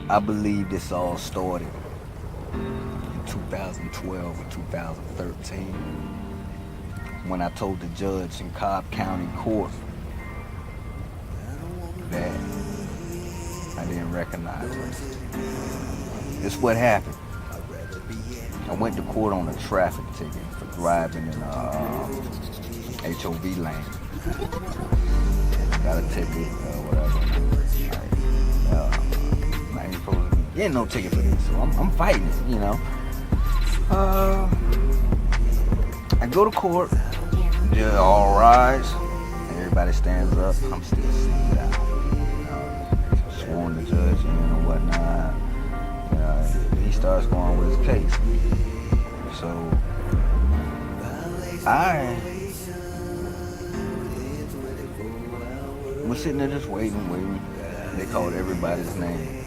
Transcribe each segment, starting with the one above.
I believe this all started in 2012 or 2013 when I told the judge in Cobb County Court that I didn't recognize her. This is what happened. I went to court on a traffic ticket for driving in HOV lane. Got a ticket, whatever. I ain't supposed to be getting no ticket for this, so I'm fighting it, you know. I go to court, judge all rise, everybody stands up, I'm still sitting down. Sworn the judge in or whatnot. He starts going with his case. So I was sitting there just waiting. They called everybody's name.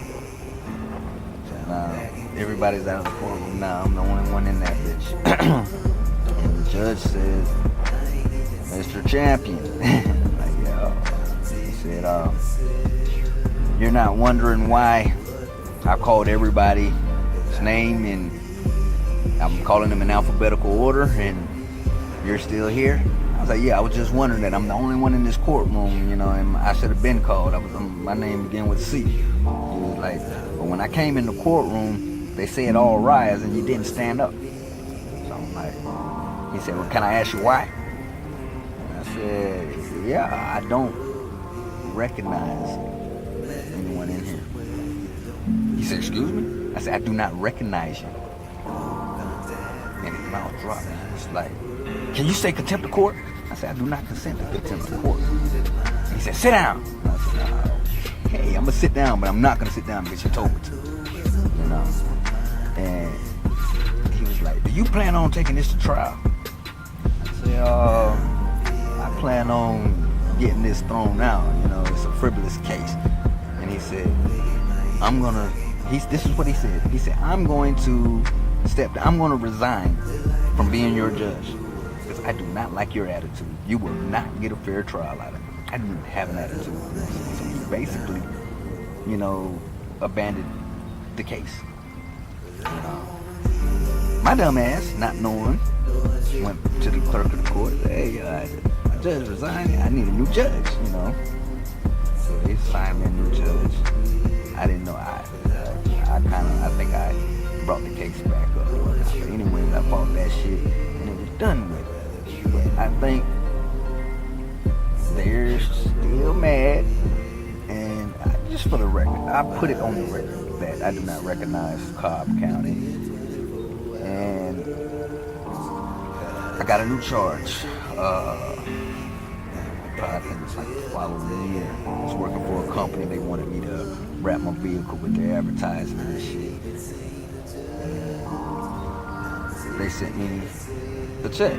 So now everybody's out of the courtroom. Now I'm the only one in that bitch. And the judge says, Mr. Champion. Like, yo. He said, you're not wondering why I called everybody's name and I'm calling them in alphabetical order and you're still here? I was like, yeah, I was just wondering that I'm the only one in this courtroom, you know, and I should have been called. My name began with C. He was like, but when I came in the courtroom, they said all rise and you didn't stand up. So I'm like, he said, well, can I ask you why? And I said, yeah, I don't recognize anyone in here. He said, excuse me? I said, I do not recognize you. And his mouth dropped. It's like, can you say contempt of court? I said, I do not consent to contempt of court. And he said, sit down. And I said, hey, I'm going to sit down, but I'm not going to sit down because you told me to. You know? And he was like, do you plan on taking this to trial? I said, I plan on getting this thrown out. You know, it's a frivolous case. And he said, this is what he said. He said, I'm going to resign from being your judge because I do not like your attitude. You will not get a fair trial out of me. I didn't have an attitude. So he basically, you know, abandoned the case. My dumb ass, not knowing, went to the clerk of the court. Hey, my judge resigned. I need a new judge, you know. So they signed me a new judge. I didn't know. I think I brought the case back up. But anyways, I fought that shit and it was done with. But I think they're still mad. And just for the record, I put it on the record that I do not recognize Cobb County. And I got a new charge. I think it's like the following year. I was working for a company. They wanted me to wrap my vehicle with their advertisement and shit. They sent me the check.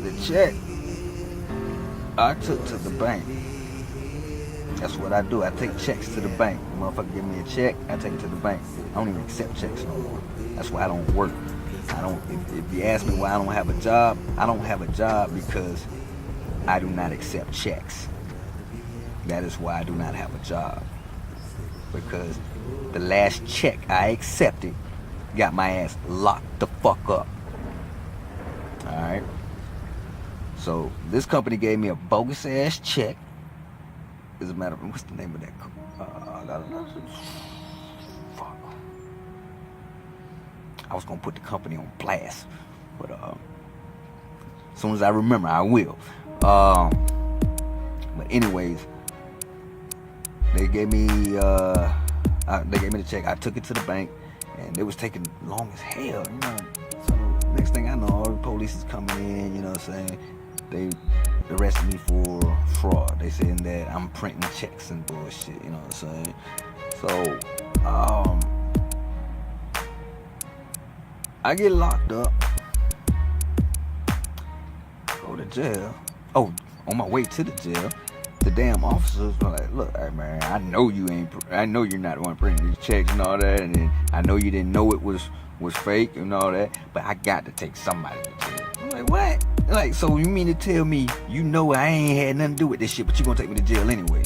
The check I took to the bank. That's what I do. I take checks to the bank. The motherfucker give me a check, I take it to the bank. I don't even accept checks no more. That's why I don't work. If you ask me why I don't have a job, I don't have a job because I do not accept checks. That is why I do not have a job. Because the last check I accepted got my ass locked the fuck up. Alright? So this company gave me a bogus ass check. As a matter of fact, what's the name of that? Fuck. I was gonna put the company on blast, but as soon as I remember, I will. But anyways, they gave me the check. I took it to the bank, and it was taking long as hell, you know. So next thing I know, all the police is coming in, you know what I'm saying? They arrested me for fraud. They saying that I'm printing checks and bullshit, you know what I'm saying? So, I get locked up, go to jail. Oh, on my way to the jail, the damn officers were like, look, hey man, I know you're not going to print these checks and all that, and then I know you didn't know it was fake and all that, but I got to take somebody to jail. I'm like, what? Like, so you mean to tell me you know I ain't had nothing to do with this shit, but you gonna take me to jail anyway?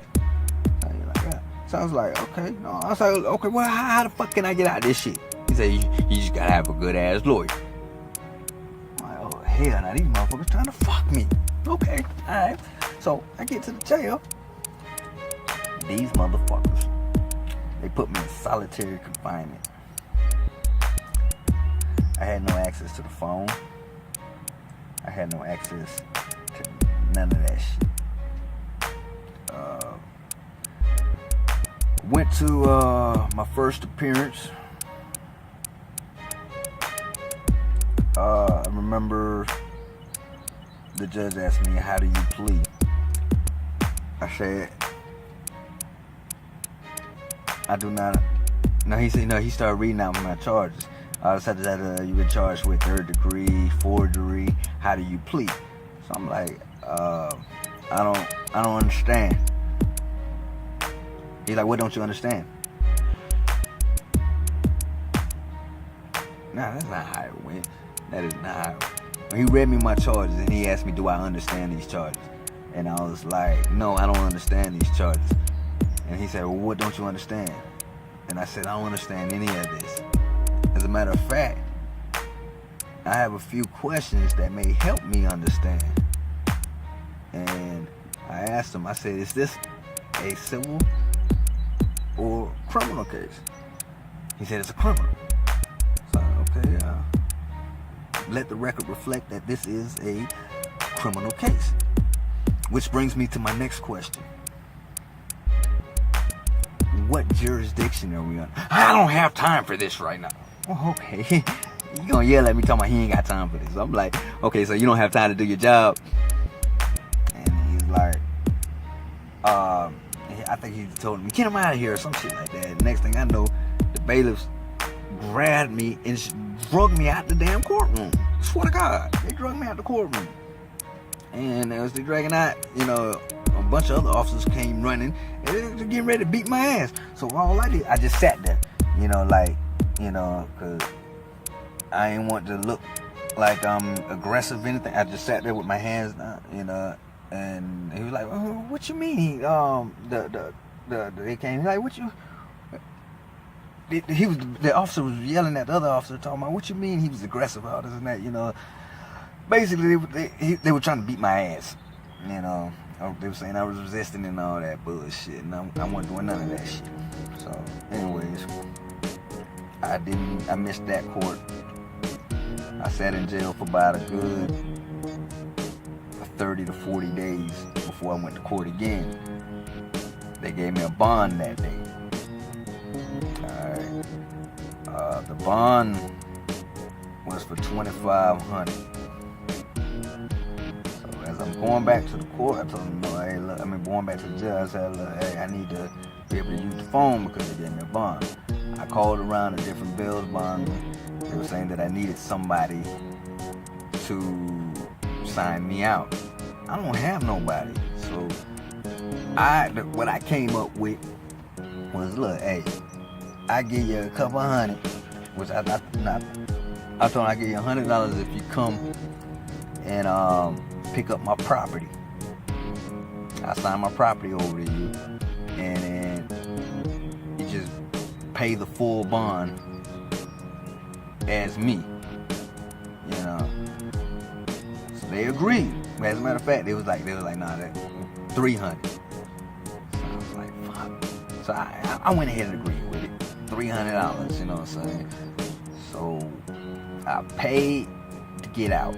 So I was like, okay. No, I was like, okay, well, how the fuck can I get out of this shit? He said, you just gotta have a good ass lawyer. I'm like, oh hell, now these motherfuckers trying to fuck me. Okay, alright. So I get to the jail. These motherfuckers, they put me in solitary confinement. I had no access to the phone. I had no access to none of that shit. Went to my first appearance. I remember the judge asked me, how do you plead? I said, I do not. No, he said, no, he started reading out my charges. I said that you were charged with 3rd degree, forgery. How do you plead? So I'm like, I don't understand. He's like, what don't you understand? Nah, that's not how it went. That is not how it went. When he read me my charges and he asked me, do I understand these charges? And I was like, no, I don't understand these charges. And he said, well, what don't you understand? And I said, I don't understand any of this. As a matter of fact, I have a few questions that may help me understand. And I asked him, I said, is this a civil or criminal case? He said, it's a criminal. So, okay, let the record reflect that this is a criminal case. Which brings me to my next question. What jurisdiction are we on? I don't have time for this right now. Oh, okay. You gonna yell at me talking about he ain't got time for this. I'm like, okay, so you don't have time to do your job? And he's like, I think he told me, get him out of here or some shit like that. Next thing I know, the bailiffs grabbed me and drug me out the damn courtroom. I swear to God, they drug me out the courtroom. And as they dragging out, a bunch of other officers came running and they were getting ready to beat my ass. So all I did, I just sat there, because I ain't want to look like I'm aggressive or anything. I just sat there with my hands down, and he was like, oh, what you mean? They came, like, what you... The officer was yelling at the other officer, talking about, what you mean he was aggressive, all this and that, Basically, they were trying to beat my ass, They were saying I was resisting and all that bullshit, and I wasn't doing none of that shit. So, anyways, I missed that court. I sat in jail for about a good 30 to 40 days before I went to court again. They gave me a bond that day. Alright. The bond was for $2,500. So as I'm going back to the court, I told them, no, hey, look, going back to the jail, I said, look, hey, I need to be able to use the phone because they gave me a bond. I called around to different bills bonds. They were saying that I needed somebody to sign me out. I don't have nobody. So what I came up with was, look, hey, I give you a couple $100, which I told him I give you $100 if you come and pick up my property. I sign my property over to you, and then you just pay the full bond as me, So they agreed. As a matter of fact, they was like, nah, that $300. So I was like, fuck. So I went ahead and agreed with it. $300, you know what I'm saying? So I paid to get out,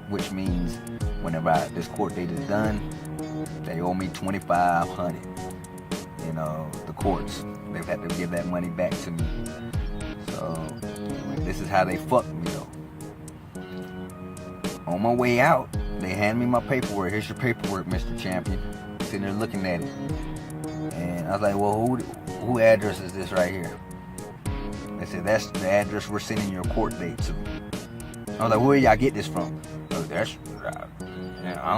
which means whenever this court date is done, they owe me $2,500. The courts, they've had to give that money back to me. So this is how they fucked me though. On my way out, they hand me my paperwork. Here's your paperwork, Mr. Champion. Sitting there looking at it. And I was like, well, who address is this right here? They said, that's the address we're sending your court date to. I was like, where y'all get this from? I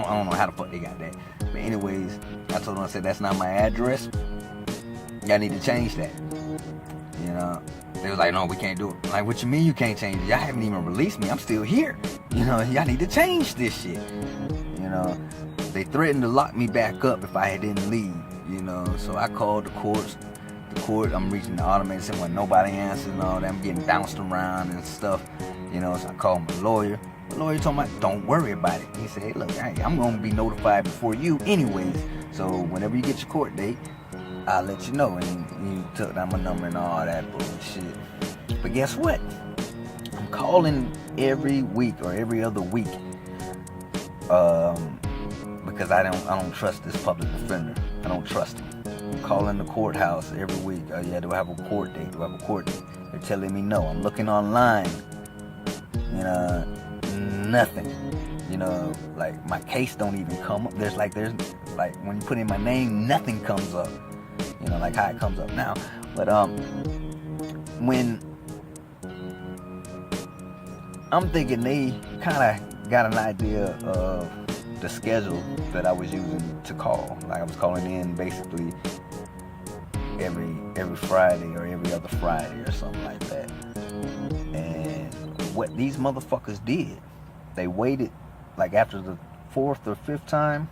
don't know how the fuck they got that. But anyways, I told them, I said, that's not my address. Y'all need to change that. They was like, no, we can't do it. I'm like, what you mean you can't change it? Y'all haven't even released me. I'm still here. You know, y'all need to change this shit. You know, they threatened to lock me back up if I didn't leave. You know, so I called the courts. The court, I'm reaching the automated system when nobody answers and all that. I'm getting bounced around and stuff. You know, so I called my lawyer. The lawyer told me, don't worry about it. He said, hey, look, I'm going to be notified before you anyways. So whenever you get your court date, I'll let you know. And he took down my number and all that bullshit. But guess what? I'm calling every week or every other week. Because I don't trust this public defender. I don't trust him. I'm calling the courthouse every week. Oh yeah, do I have a court date? Do I have a court date? They're telling me no. I'm looking online. You know, nothing. You know, like my case don't even come up. There's like when you put in my name, nothing comes up. You know, like how it comes up now. But when I'm thinking they kind of got an idea of the schedule that I was using to call. Like I was calling in basically every Friday or every other Friday or something like that. And what these motherfuckers did, they waited like after the 4th or 5th time,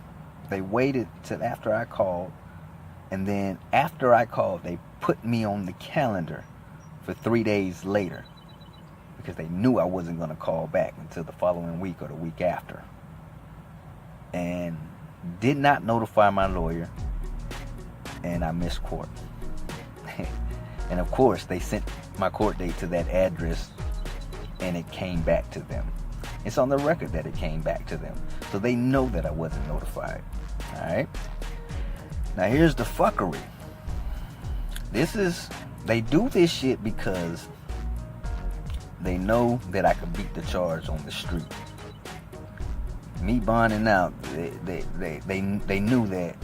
they waited till after I called, and then after I called, they put me on the calendar for 3 days later because they knew I wasn't going to call back until the following week or the week after. And did not notify my lawyer, and I missed court. And of course, they sent my court date to that address, and it came back to them. It's on the record that it came back to them. So they know that I wasn't notified. Alright? Now here's the fuckery. They do this shit because they know that I could beat the charge on the street. Me bonding out, they knew that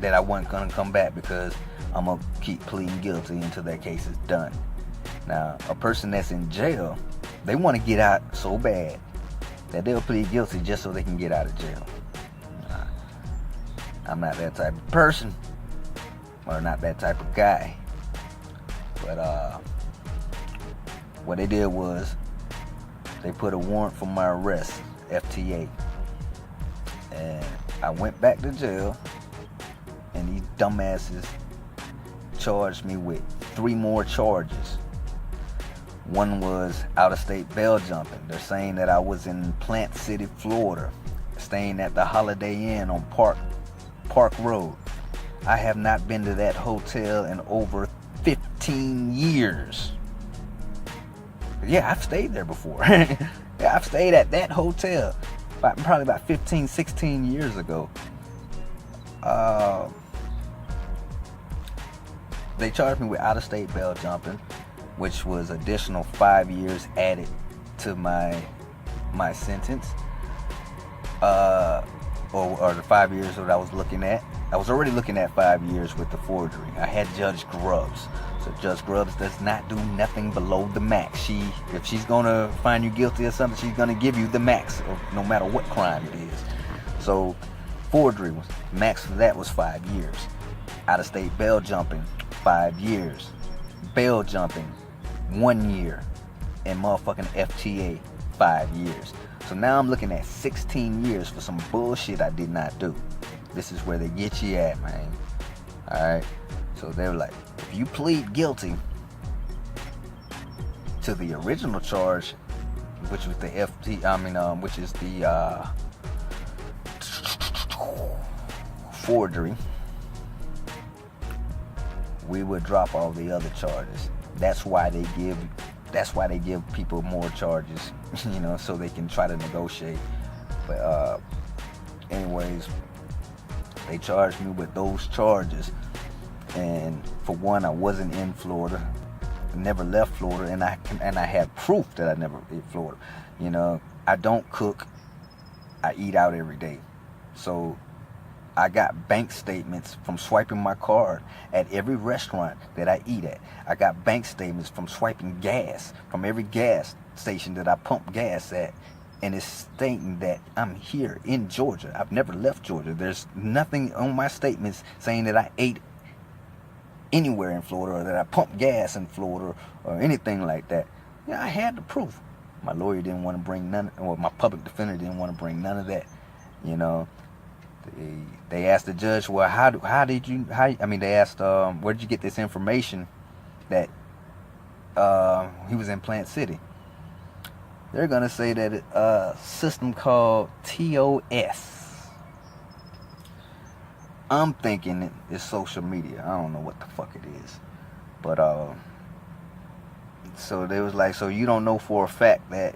I wasn't gonna come back because I'm gonna keep pleading guilty until that case is done. Now, a person that's in jail, they want to get out so bad that they'll plead guilty just so they can get out of jail. I'm not that type of person, or not that type of guy. But what they did was they put a warrant for my arrest, FTA, and I went back to jail, and these dumbasses charged me with 3 more charges. One was out-of-state bail jumping. They're saying that I was in Plant City, Florida, staying at the Holiday Inn on Park Road. I have not been to that hotel in over 15 years. But yeah, I've stayed there before. Yeah, I've stayed at that hotel probably about 15, 16 years ago. They charged me with out-of-state bail jumping, which was additional 5 years added to my sentence, or the 5 years that I was looking at. I was already looking at 5 years with the forgery. I had Judge Grubbs. So Judge Grubbs does not do nothing below the max. If she's gonna find you guilty of something, she's gonna give you the max, no matter what crime it is. So forgery was max for that was 5 years. Out-of-state bail jumping, 5 years. Bail jumping, 1 year. And motherfucking FTA, 5 years. So now I'm looking at 16 years for some bullshit I did not do. This is where they get you at, man. Alright? So they were like, if you plead guilty to the original charge, which was the which is the forgery, we would drop all the other charges. That's why they give people more charges, you know, so they can try to negotiate. But anyways, they charged me with those charges. And for one, I wasn't in Florida, never left Florida, and I had proof that I never left Florida. You know, I don't cook, I eat out every day. So I got bank statements from swiping my card at every restaurant that I eat at. I got bank statements from swiping gas from every gas station that I pump gas at. And it's stating that I'm here in Georgia. I've never left Georgia. There's nothing on my statements saying that I ate anywhere in Florida or that I pumped gas in Florida or anything like that. Yeah, I had the proof. My lawyer didn't want to bring none, or my public defender didn't want to bring none of that. You know, they asked the judge, well, they asked, where did you get this information that he was in Plant City? They're gonna say that a system called TOS. I'm thinking it's social media. I don't know what the fuck it is, but so they was like, so you don't know for a fact that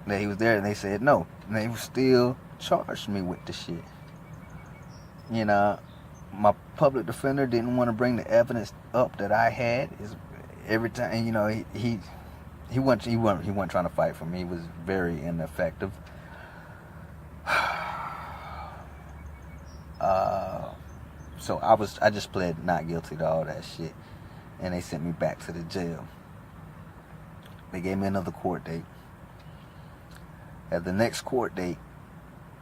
he was there? And they said no, and they still charged me with the shit. You know, my public defender didn't want to bring the evidence up that I had. Every time, you know, he wasn't trying to fight for me. He was very ineffective. So I just pled not guilty to all that shit, and they sent me back to the jail. They gave me another court date. At the next court date,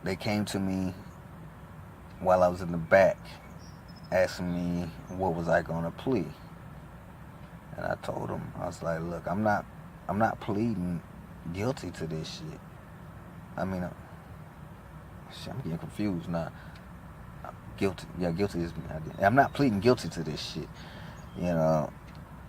they came to me while I was in the back, asking me what was I gonna plea. And I told them, I was like, look, I'm not pleading guilty to this shit. I mean, I'm getting confused now. Guilty. Yeah, guilty is me. I'm not pleading guilty to this shit. You know.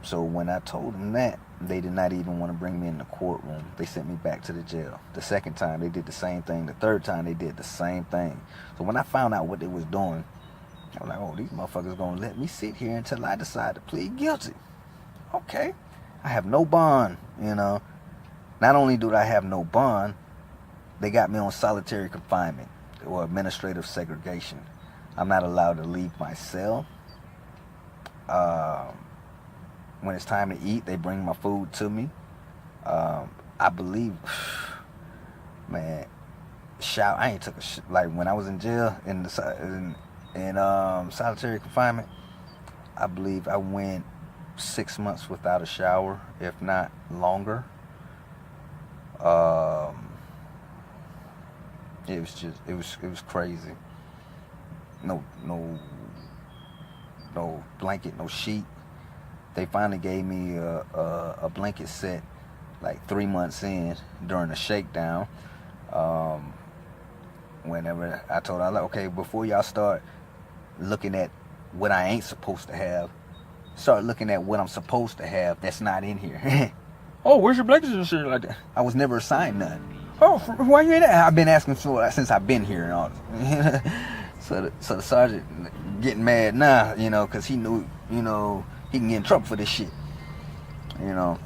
So when I told them that, they did not even want to bring me in the courtroom. They sent me back to the jail. The second time, they did the same thing. The third time, they did the same thing. So when I found out what they was doing, I was like, oh, these motherfuckers gonna let me sit here until I decide to plead guilty. Okay. I have no bond, you know. Not only do I have no bond, they got me on solitary confinement or administrative segregation. I'm not allowed to leave my cell. When it's time to eat, they bring my food to me. I believe, man, I ain't took a like when I was in jail in solitary confinement. I believe I went 6 months without a shower, if not longer. It was crazy. No blanket, no sheet. They finally gave me a blanket set like 3 months in during the shakedown. Whenever I told her, like, okay, before y'all start looking at what I ain't supposed to have, start looking at what I'm supposed to have that's not in here. Oh, where's your blankets and shit like that? I was never assigned none. Oh, why you in that? I've been asking for since I've been here and all. So the sergeant getting mad now, you know, because he knew, you know, he can get in trouble for this shit. You know,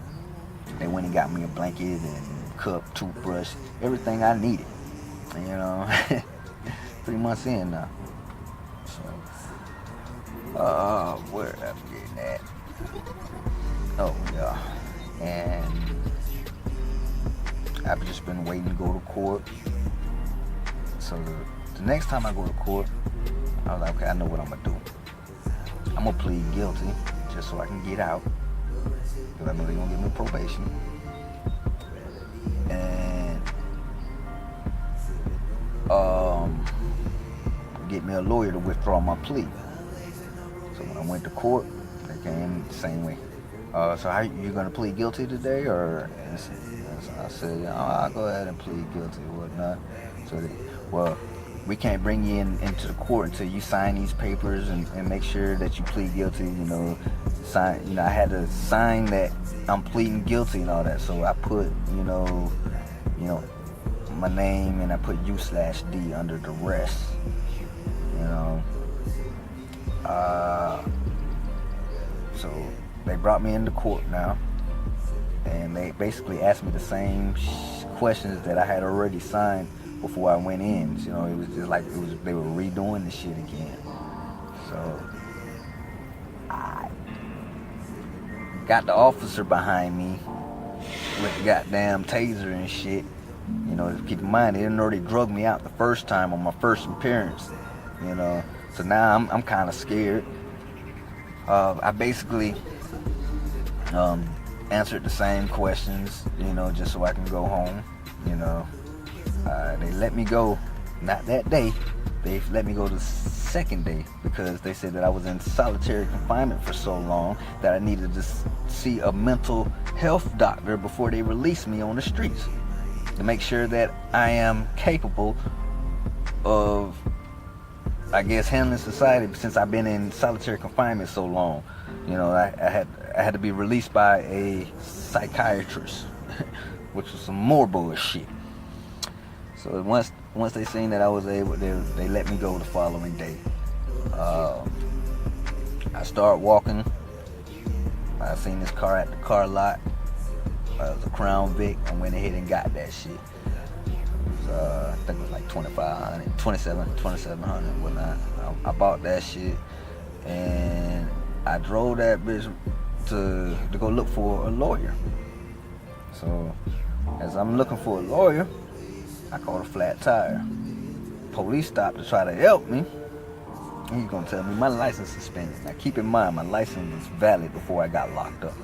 they went and got me a blanket and cup, toothbrush, everything I needed. You know, 3 months in now. So, where am I getting at? Oh, yeah. And I've just been waiting to go to court. So the next time I go to court, I was like, okay, I know what I'm gonna do. I'm gonna plead guilty just so I can get out, because I know they're gonna give me probation. And get me a lawyer to withdraw my plea. So when I went to court, they came the same way. So how you gonna plead guilty today? Or I said, I'll go ahead and plead guilty or whatnot. So well, we can't bring you into the court until you sign these papers and make sure that you plead guilty. You know, sign. You know, I had to sign that I'm pleading guilty and all that. So I put, you know, my name, and I put U/D under the rest. You know. So they brought me into court now, and they basically asked me the same questions that I had already signed before I went in. You know, it was just like they were redoing the shit again. So I got the officer behind me with the goddamn taser and shit. You know, keep in mind, they didn't already drug me out the first time on my first appearance. You know, so now I'm kind of scared. I basically answered the same questions, you know, just so I can go home. You know, they let me go, not that day. they let me go the second day because they said that I was in solitary confinement for so long that I needed to see a mental health doctor before they released me on the streets to make sure that I am capable of, I guess, handling society since I've been in solitary confinement so long. You know, I had to be released by a psychiatrist, which was some more bullshit. So once they seen that I was able, they let me go the following day. I started walking. I seen this car at the car lot. It was a Crown Vic. I went ahead and got that shit. I think it was like $2,500, $2,700, whatnot. I bought that shit, and I drove that bitch to go look for a lawyer. So as I'm looking for a lawyer, I caught a flat tire. Police stopped to try to help me. He's gonna tell me my license suspended. Now keep in mind, my license was valid before I got locked up.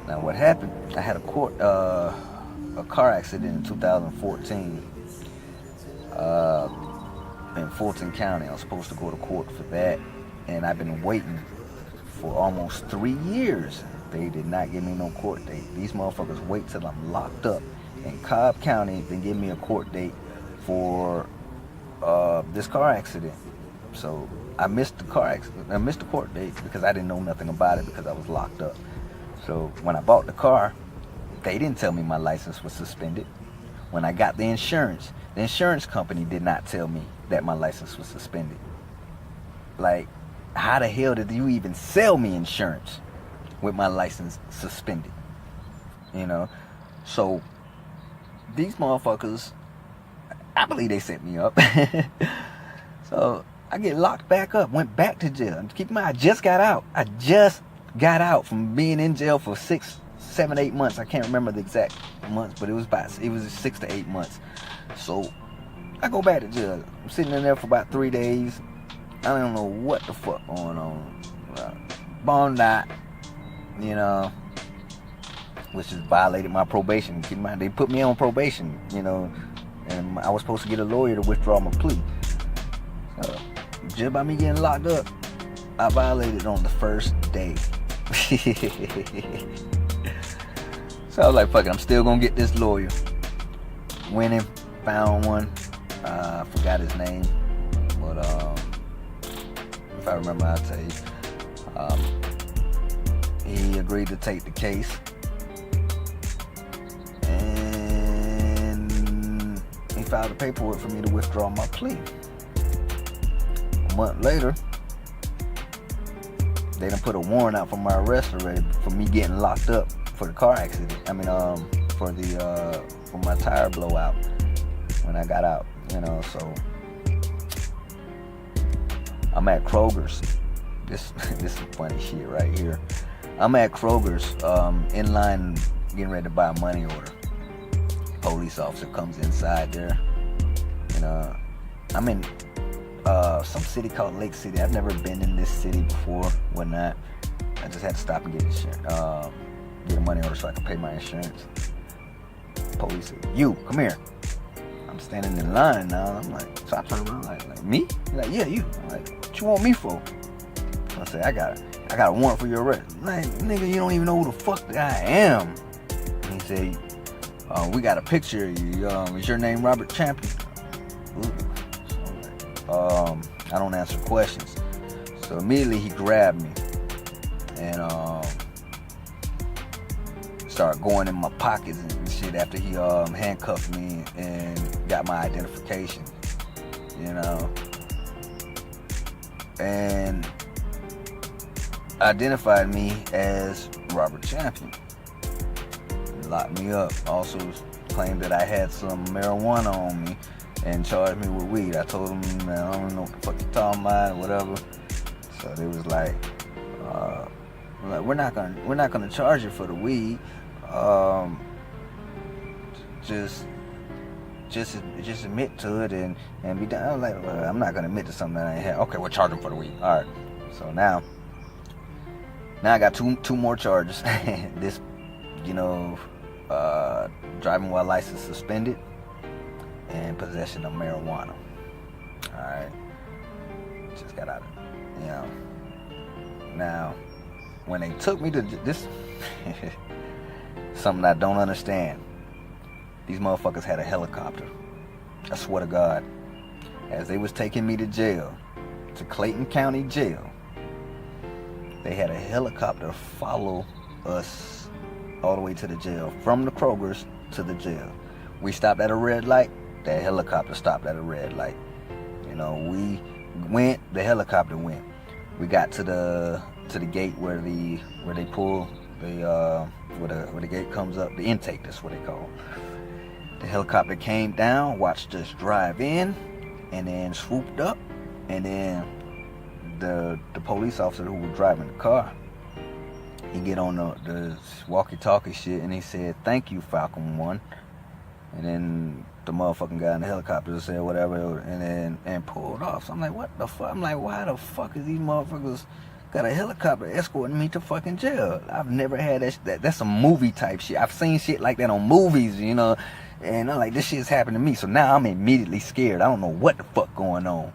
Now what happened? I had a car accident in 2014 in Fulton County. I was supposed to go to court for that, and I've been waiting for almost 3 years. They did not give me no court date. These motherfuckers wait till I'm locked up in Cobb County, then give me a court date for this car accident. So I missed the court date because I didn't know nothing about it because I was locked up. So when I bought the car, they didn't tell me my license was suspended. When I got the insurance company did not tell me that my license was suspended. Like, how the hell did you even sell me insurance with my license suspended? You know? So these motherfuckers, I believe they set me up. So I get locked back up, went back to jail. And keep in mind, I just got out from being in jail for 6, 7, 8 months. I can't remember the exact months, but it was 6 to 8 months. So I go back to jail. I'm sitting in there for about 3 days. I don't know what the fuck going on. Bond out, you know, which has violated my probation. Keep in mind, they put me on probation, you know, and I was supposed to get a lawyer to withdraw my plea. Just by me getting locked up, I violated on the first day. So I was like, fuck it, I'm still gonna get this lawyer. Went in, found one. I forgot his name, but if I remember, I'll tell you. He agreed to take the case, and he filed the paperwork for me to withdraw my plea. A month later, they done put a warrant out for my arrest already for me getting locked up for the car accident. I mean, for my tire blowout when I got out, you know. So I'm at Kroger's. This is some funny shit right here. I'm at Kroger's, in line, getting ready to buy a money order. Police officer comes inside there, and I'm in some city called Lake City. I've never been in this city before, whatnot. I just had to stop and get insurance, get a money order so I can pay my insurance. Police said, "You, come here." I'm standing in line now. I'm like, so I turn around like me? He's like, "Yeah, you." I'm like, "What you want me for?" I say, I got a warrant for your arrest." Like, nigga, you don't even know who the fuck I am. And he said, "We got a picture of you. Is your name Robert Champion?" So, I don't answer questions. So immediately he grabbed me and started going in my pockets and shit after he handcuffed me and got my identification, you know, and identified me as Robert Champion. Locked me up. Also claimed that I had some marijuana on me and charged me with weed. I told him, man, I don't know what the fuck you're talking about or whatever. So they was like, we're not gonna charge you for the weed. Just admit to it and be done. I was like, well, I'm not gonna admit to something that I ain't had. Okay, we'll charge him for the weed. All right. So now I got two more charges. This, you know, driving while license suspended and possession of marijuana. Alright. Just got out of Now, when they took me to this, something I don't understand. These motherfuckers had a helicopter. I swear to God. As they was taking me to jail, to Clayton County Jail, they had a helicopter follow us all the way to the jail, from the Kroger's to the jail. We stopped at a red light, that helicopter stopped at a red light. We went, the helicopter went. We got to the gate where they pull where the gate comes up, the intake, that's what they call. The helicopter came down, watched us drive in, and then swooped up, and then the police officer who was driving the car, he get on the walkie-talkie shit, and he said, "Thank you, Falcon 1." And then the motherfucking guy in the helicopter said whatever, and pulled off. So I'm like, what the fuck? I'm like, why the fuck is these motherfuckers got a helicopter escorting me to fucking jail? I've never had that. That's some movie type shit. I've seen shit like that on movies, and I'm like, this shit's happened to me. So now I'm immediately scared. I don't know what the fuck going on,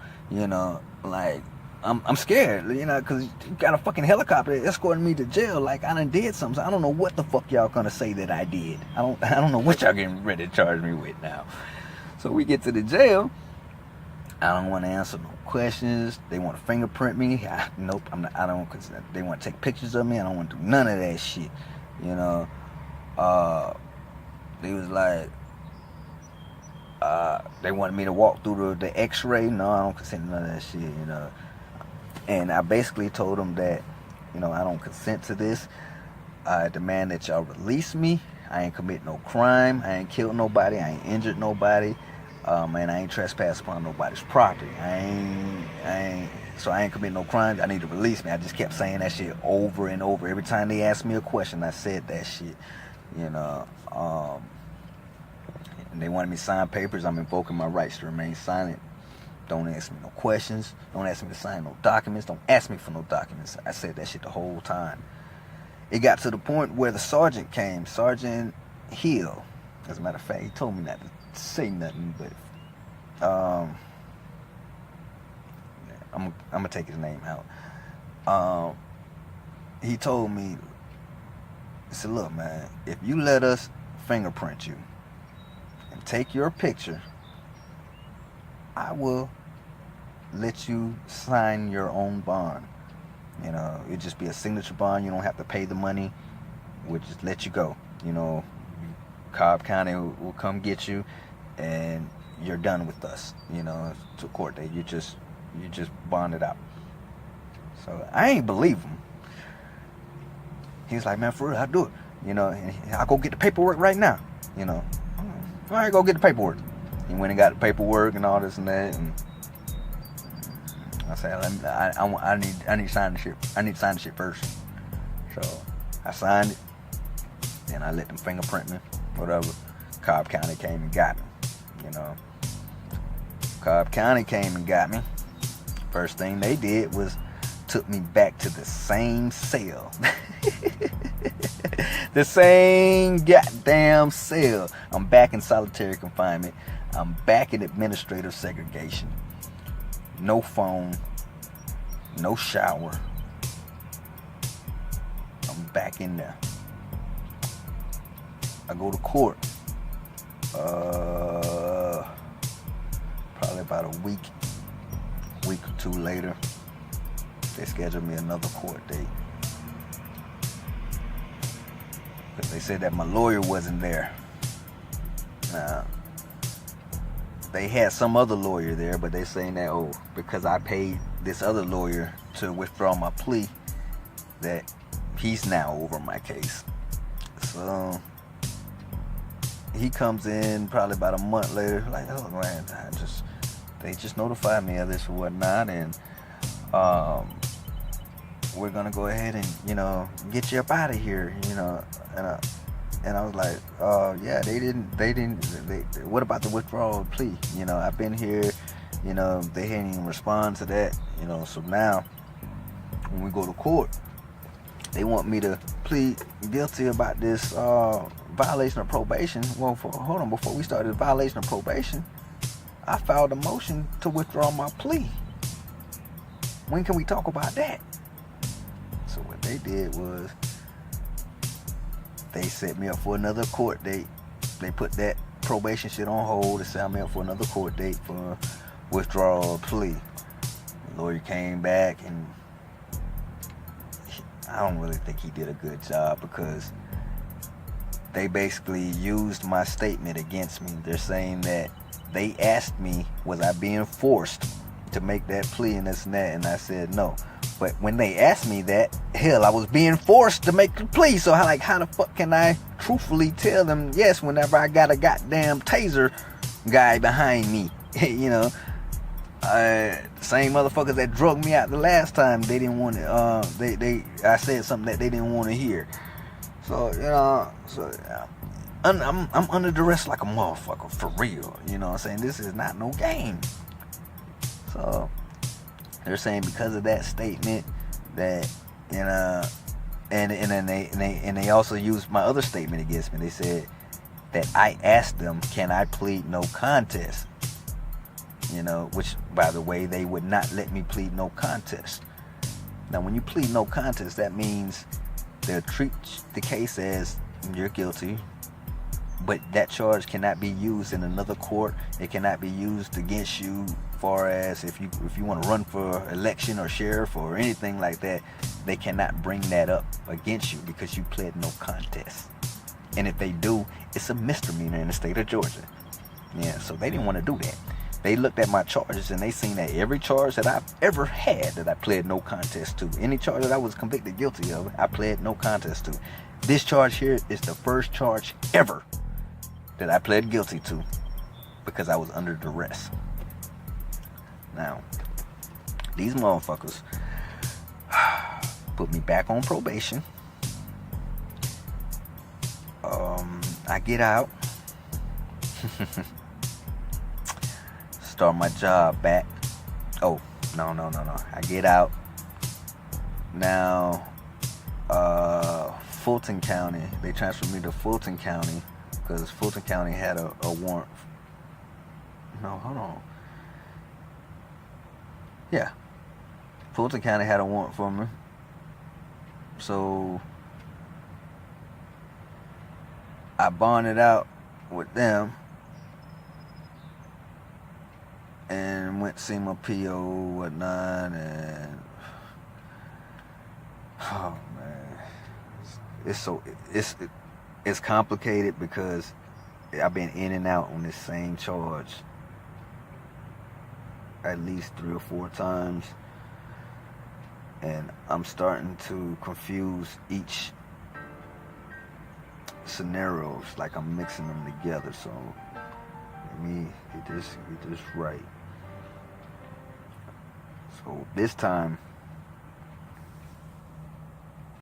like, I'm scared, because you got a fucking helicopter escorting me to jail like I done did something. So I don't know what the fuck y'all gonna say that I did. I don't know what y'all getting ready to charge me with now. So we get to the jail. I don't want to answer no questions. They want to fingerprint me. Nope, I'm not. I don't. Cause they want to take pictures of me. I don't want to do none of that shit. They was like, they wanted me to walk through the X-ray. No, I don't consent to none of that shit. And I basically told them that, I don't consent to this. I demand that y'all release me. I ain't commit no crime. I ain't killed nobody. I ain't injured nobody. And I ain't trespassed upon nobody's property. So I ain't commit no crime. I need to release me. I just kept saying that shit over and over. Every time they asked me a question, I said that shit. And they wanted me to sign papers. I'm invoking my rights to remain silent. Don't ask me no questions. Don't ask me to sign no documents. Don't ask me for no documents. I said that shit the whole time. It got to the point where the sergeant came, Sergeant Hill. As a matter of fact, he told me not to say nothing, but I'm gonna take his name out. He told me, he said, "Look, man, if you let us fingerprint you and take your picture, I will let you sign your own bond. It'd just be a signature bond. You don't have to pay the money. We'll just let you go. Cobb County will come get you, and you're done with us. To court date. You just bond it out." So I ain't believe him. He's like, "Man, for real, I'll do it. And I'll go get the paperwork right now. All right, go get the paperwork." He went and got the paperwork and all this and that, and I said, I need to sign the shit. I need to sign the shit first. So I signed it, and I let them fingerprint me, whatever. Cobb County came and got me. Cobb County came and got me. First thing they did was took me back to the same cell. The same goddamn cell. I'm back in solitary confinement. I'm back in administrative segregation. No phone. No shower. I'm back in there. I go to court. Probably about a week or two later, they scheduled me another court date. Because they said that my lawyer wasn't there. Now, they had some other lawyer there, but they saying that, because I paid this other lawyer to withdraw my plea, that he's now over my case. So he comes in probably about a month later, like, "Oh man, they just notified me of this or whatnot, and we're gonna go ahead and get you up out of here, and I was like, yeah, they didn't. What about the withdrawal plea? I've been here. They didn't even respond to that. So now when we go to court, they want me to plead guilty about this violation of probation. Well, hold on, before we start this violation of probation, I filed a motion to withdraw my plea. When can we talk about that? So what they did was they set me up for another court date. They put that probation shit on hold and set me up for another court date for withdrawal of plea. The lawyer came back, and I don't really think he did a good job, because they basically used my statement against me. They're saying that they asked me, was I being forced to make that plea and this and that, and I said no. But when they asked me that, hell, I was being forced to make the plea. So how the fuck can I truthfully tell them yes whenever I got a goddamn taser guy behind me? You know, same motherfuckers that drugged me out the last time, they didn't want to. I said something that they didn't want to hear. So you know, I'm under duress like a motherfucker, for real. You know what I'm saying? This is not no game. So they're saying because of that statement that, you know, and they also used my other statement against me. They said that I asked them, can I plead no contest? You know, which, by the way, they would not let me plead no contest. Now, when you plead no contest, that means they'll treat the case as you're guilty, but that charge cannot be used in another court. It cannot be used against you, far as if you want to run for election or sheriff or anything like that. They cannot bring that up against you because you pled no contest. And if they do, it's a misdemeanor in the state of Georgia. Yeah, so they didn't want to do that. They looked at my charges and they seen that every charge that I've ever had that I pled no contest to, any charge that I was convicted guilty of, I pled no contest to. This charge here is the first charge ever that I pled guilty to because I was under duress. Now, these motherfuckers put me back on probation. I get out. Start my job back. Oh, no. I get out. Now, Fulton County, they transferred me to Fulton County because Fulton County had a warrant. No, hold on. Yeah. Fulton County had a warrant for me. So I bonded out with them and went to see my PO, whatnot, and oh man, it's complicated because I've been in and out on this same charge at least 3 or 4 times, and I'm starting to confuse each scenarios, like I'm mixing them together. So let me get this right. So this time